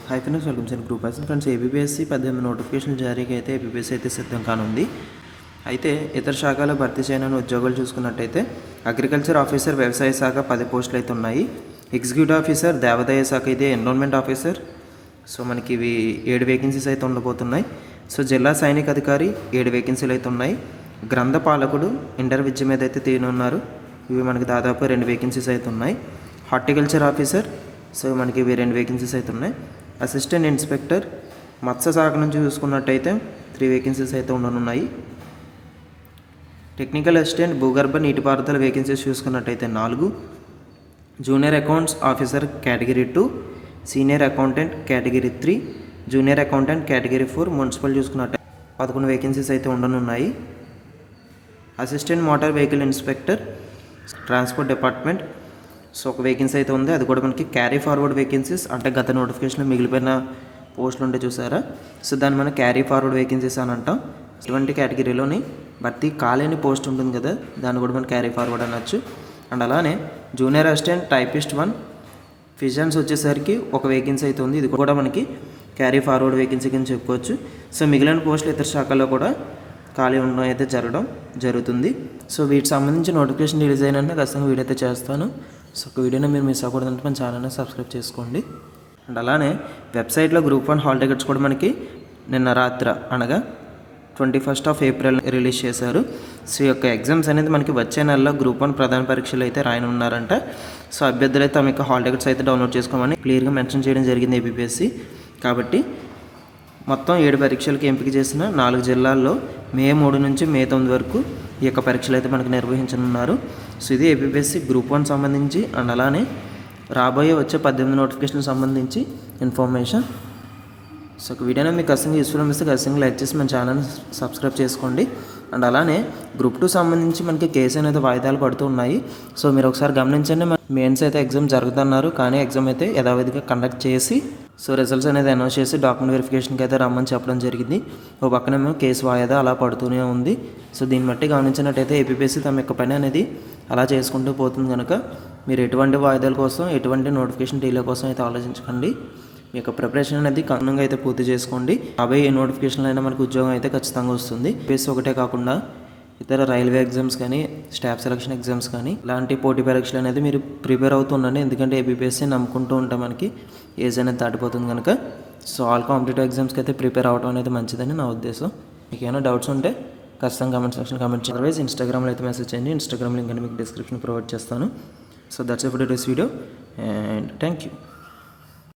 Hi friends, welcome sir group అసలు friends APSC 18 notification జారీగా అయితే APSC అయితే సిద్ధం కానుంది. అయితే ఇతర శాఖలో భర్తీ చేయనున్న ఉద్యోగాలు చూసుకున్నట్టయితే అగ్రికల్చర్ ఆఫీసర్ వ్యవసాయ శాఖ 10 పోస్టులు అయితే ఉన్నాయి. ఎగ్జిక్యూటివ్ ఆఫీసర్ దేవాదాయ శాఖ అయితే ఎన్రోల్మెంట్ ఆఫీసర్. సో మనకి ఇవి 7 వేకెన్సీస్ అయితే ఉండబోతున్నాయి. సో జిల్లా సైనిక అధికారి 7 వేకెన్సీలు అయితే ఉన్నాయి. గ్రంథ పాలకుడు ఇంటర్ విద్య మీద అయితే తీయనున్నారు. ఇవి మనకి దాదాపు 2 వేకెన్సీస్ అయితే ఉన్నాయి. హార్టికల్చర్ ఆఫీసర్, సో మనకి ఇవి 2 వేకెన్సీస్ అయితే ఉన్నాయి. అసిస్టెంట్ ఇన్స్పెక్టర్ మత్స్య శాఖ నుంచి చూసుకున్నట్టయితే 3 వేకెన్సీస్ అయితే ఉండనున్నాయి. టెక్నికల్ అసిస్టెంట్ భూగర్భ నీటిపారుదల వేకెన్సీస్ చూసుకున్నట్టయితే 4. Junior accounts officer category 2, senior accountant category 3, junior accountant category 4. Municipal చూసుకున్నట్టయితే 11 వేకెన్సీస్ అయితే ఉండనున్నాయి. Assistant motor vehicle inspector transport department, so ఒక వేకెన్సీ అయితే ఉంది. అది కూడా మనకి క్యారీ ఫార్వర్డ్ వేకెన్సీస్, అంటే గత నోటిఫికేషన్లో మిగిలిపోయిన పోస్టులు ఉంటే చూసారా, సో దాన్ని మనం క్యారీ ఫార్వర్డ్ వేకెన్సీస్ అని అంటాం. ఇటువంటి కేటగిరీలోని భర్తీ కాలేని పోస్ట్ ఉంటుంది కదా, దాన్ని కూడా మనం క్యారీ ఫార్వర్డ్ అనొచ్చు. అండ్ అలానే జూనియర్ అసిస్టెంట్ టైపిస్ట్ 1 ఫిజన్స్ వచ్చేసరికి ఒక వేకెన్సీ అయితే ఉంది. ఇది కూడా మనకి క్యారీ ఫార్వర్డ్ వేకెన్సీ కింద చెప్పుకోవచ్చు. సో మిగిలిన పోస్టులు ఇతర శాఖల్లో కూడా ఖాళీ ఉండడం అయితే జరుగుతుంది. సో వీటికి సంబంధించి నోటిఫికేషన్ రిలీజ్ అయినా ఖచ్చితంగా వీడియో అయితే చేస్తాను. సో ఒక వీడియోని మీరు మిస్ అవ్వకూడదంటే మన ఛానల్ని సబ్స్క్రైబ్ చేసుకోండి. అండ్ అలానే వెబ్సైట్లో గ్రూప్ 1 హాల్ టికెట్స్ కూడా మనకి నిన్న రాత్రి అనగా 21 ఏప్రిల్ రిలీజ్ చేశారు. సో ఈ యొక్క ఎగ్జామ్స్ అనేది మనకి వచ్చే నెలలో గ్రూప్ 1 ప్రధాన పరీక్షలు అయితే రాయనున్నారంట. సో అభ్యర్థులు అయితే తమ యొక్క హాల్ టికెట్స్ అయితే డౌన్లోడ్ చేసుకోమని క్లియర్గా మెన్షన్ చేయడం జరిగింది ఏపీఎస్సీ. కాబట్టి మొత్తం 7 పరీక్షలకు ఎంపిక చేసిన 4 జిల్లాల్లో మే 3 నుంచి మే 9 వరకు ఈ యొక్క పరీక్షలు అయితే మనకు నిర్వహించనున్నారు. సో ఇది ఏపీఎస్సీ గ్రూప్ 1 సంబంధించి అండ్ అలానే రాబోయే వచ్చే 18 నోటిఫికేషన్ సంబంధించి ఇన్ఫర్మేషన్. సో ఒక వీడియోని మీకు ఖచ్చితంగా యూస్ఫుల్ అనిపిస్తే ఖచ్చితంగా లైక్ చేసి మన ఛానల్ని సబ్స్క్రైబ్ చేసుకోండి. అండ్ అలానే గ్రూప్ 2 సంబంధించి మనకి కేసు అనేది వాయిదాలు పడుతూ ఉన్నాయి. సో మీరు ఒకసారి గమనించండి, మెయిన్స్ అయితే ఎగ్జామ్ జరుగుతున్నారు, కానీ ఎగ్జామ్ అయితే యథావిధిగా కండక్ట్ చేసి సో రిజల్ట్స్ అనేది అనౌన్స్ చేసి డాక్యుమెంట్ వెరిఫికేషన్కి అయితే రమ్మని చెప్పడం జరిగింది. ఒక పక్కనేమో కేసు వాయిదా అలా పడుతూనే ఉంది. సో దీన్ని బట్టి గమనించినట్టయితే ఏపీఎస్సీ తమ యొక్క పని అనేది అలా చేసుకుంటూ పోతుంది కనుక మీరు ఎటువంటి వాయిదాల కోసం, ఎటువంటి నోటిఫికేషన్ డీలే కోసం అయితే ఆలోచించకండి. మీ యొక్క ప్రిపరేషన్ అనేది కారణంగా అయితే పూర్తి చేసుకోండి. అవి ఏ నోటిఫికేషన్లో అయినా మనకు ఉద్యోగం అయితే ఖచ్చితంగా వస్తుంది. ఏపీఎస్సీ ఒకటే కాకుండా ఇతర రైల్వే ఎగ్జామ్స్ కానీ, స్టాఫ్ సెలక్షన్ ఎగ్జామ్స్ కానీ ఇలాంటి పోటీ పరీక్షలు అనేది మీరు ప్రిపేర్ అవుతుండండి. ఎందుకంటే ఏపీఎస్సీ నమ్ముకుంటూ ఉంటే మనకి ఏజ్ అనేది దాటిపోతుంది కనుక. సో ఆల్ కాంపిటేటివ్ ఎగ్జామ్స్కి అయితే ప్రిపేర్ అవ్వడం అనేది మంచిదని నా ఉద్దేశం. మీకు ఏమైనా డౌట్స్ ఉంటే ఖచ్చితంగా కామెంట్ సెక్షన్ కామెంట్ చేయండి. అదర్వైజ్ ఇన్స్టాగ్రామ్లో అయితే మెసేజ్ చేయండి. ఇన్స్టాగ్రామ్ లింక్ అని మీకు డిస్క్రిప్షన్ ప్రొవైడ్ చేస్తాను. So that's it for this video and thank you.